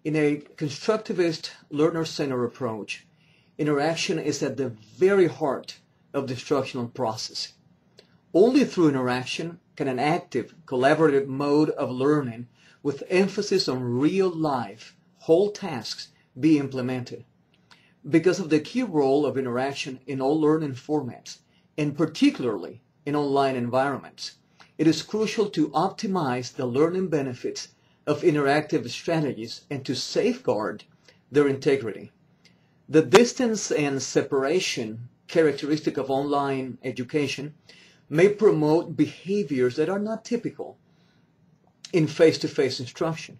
In a constructivist, learner-centered approach, interaction is at the very heart of the instructional process. Only through interaction can an active, collaborative mode of learning with emphasis on real-life, whole tasks be implemented. Because of the key role of interaction in all learning formats, and particularly in online environments, it is crucial to optimize the learning benefits of interactive strategies and to safeguard their integrity. The distance and separation characteristic of online education may promote behaviors that are not typical in face-to-face instruction.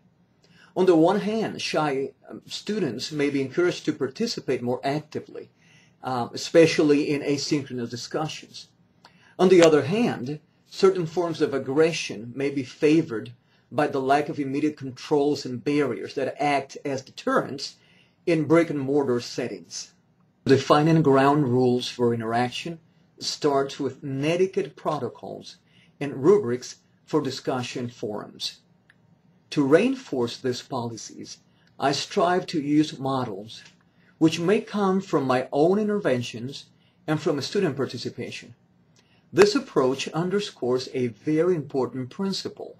On the one hand, shy students may be encouraged to participate more actively, especially in asynchronous discussions. On the other hand, certain forms of aggression may be favored by the lack of immediate controls and barriers that act as deterrents in brick-and-mortar settings. Defining ground rules for interaction starts with netiquette protocols and rubrics for discussion forums. To reinforce these policies, I strive to use models which may come from my own interventions and from student participation. This approach underscores a very important principle.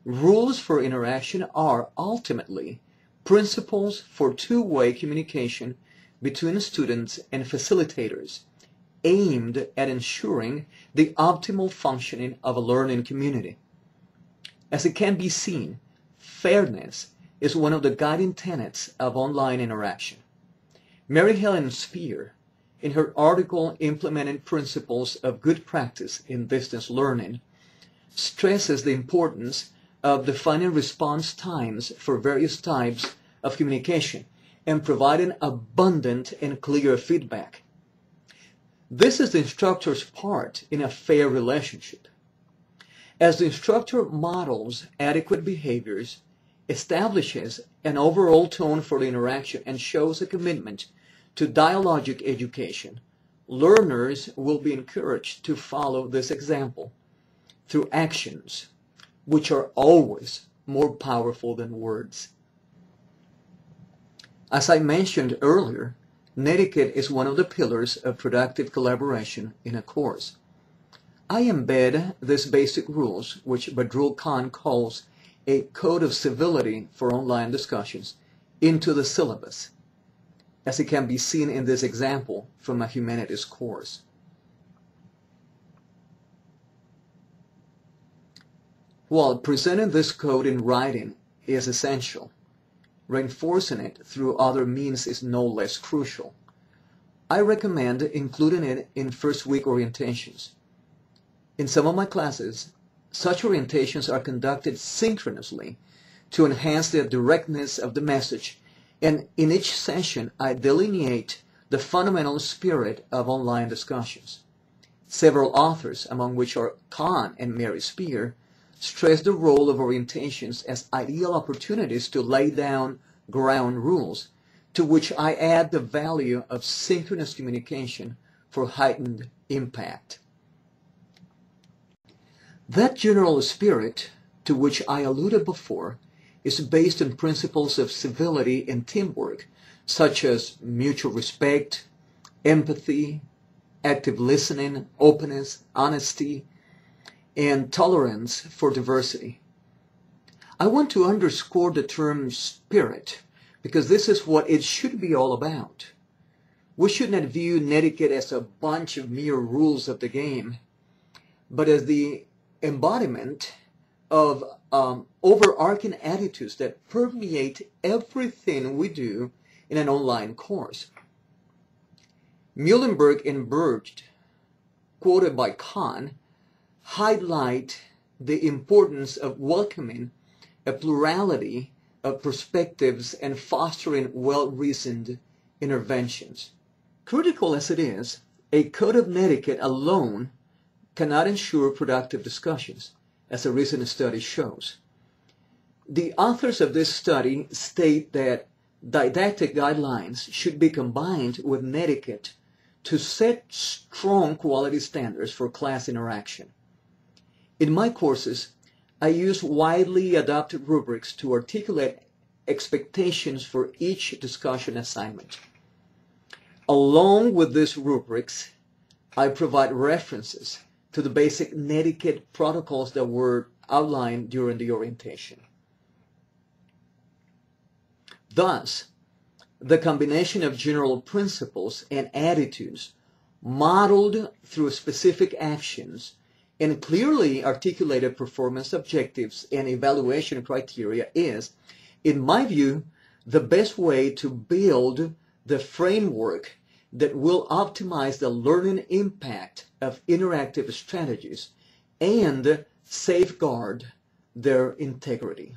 Rules for interaction are ultimately principles for two-way communication between students and facilitators, aimed at ensuring the optimal functioning of a learning community. As it can be seen, fairness is one of the guiding tenets of online interaction. Mary Helen Spear, in her article Implementing Principles of Good Practice in Distance Learning, stresses the importance of defining response times for various types of communication and providing abundant and clear feedback. This is the instructor's part in a fair relationship. As the instructor models adequate behaviors, establishes an overall tone for the interaction, and shows a commitment to dialogic education, learners will be encouraged to follow this example through actions, which are always more powerful than words. As I mentioned earlier, netiquette is one of the pillars of productive collaboration in a course. I embed these basic rules, which Badrul Khan calls a code of civility for online discussions, into the syllabus, as it can be seen in this example from a humanities course. While presenting this code in writing is essential, reinforcing it through other means is no less crucial. I recommend including it in first-week orientations. In some of my classes, such orientations are conducted synchronously to enhance the directness of the message, and in each session I delineate the fundamental spirit of online discussions. Several authors, among which are Khan and Mary Spear, stress the role of orientations as ideal opportunities to lay down ground rules, to which I add the value of synchronous communication for heightened impact. That general spirit, to which I alluded before, is based on principles of civility and teamwork, such as mutual respect, empathy, active listening, openness, honesty, and tolerance for diversity. I want to underscore the term spirit because this is what it should be all about. We should not view netiquette as a bunch of mere rules of the game, but as the embodiment of overarching attitudes that permeate everything we do in an online course. Muhlenberg and Burgt, quoted by Khan, highlight the importance of welcoming a plurality of perspectives and fostering well-reasoned interventions. Critical as it is, a code of netiquette alone cannot ensure productive discussions, as a recent study shows. The authors of this study state that didactic guidelines should be combined with netiquette to set strong quality standards for class interaction. In my courses, I use widely adopted rubrics to articulate expectations for each discussion assignment. Along with these rubrics, I provide references to the basic netiquette protocols that were outlined during the orientation. Thus, the combination of general principles and attitudes modeled through specific actions and clearly articulated performance objectives and evaluation criteria is, in my view, the best way to build the framework that will optimize the learning impact of interactive strategies and safeguard their integrity.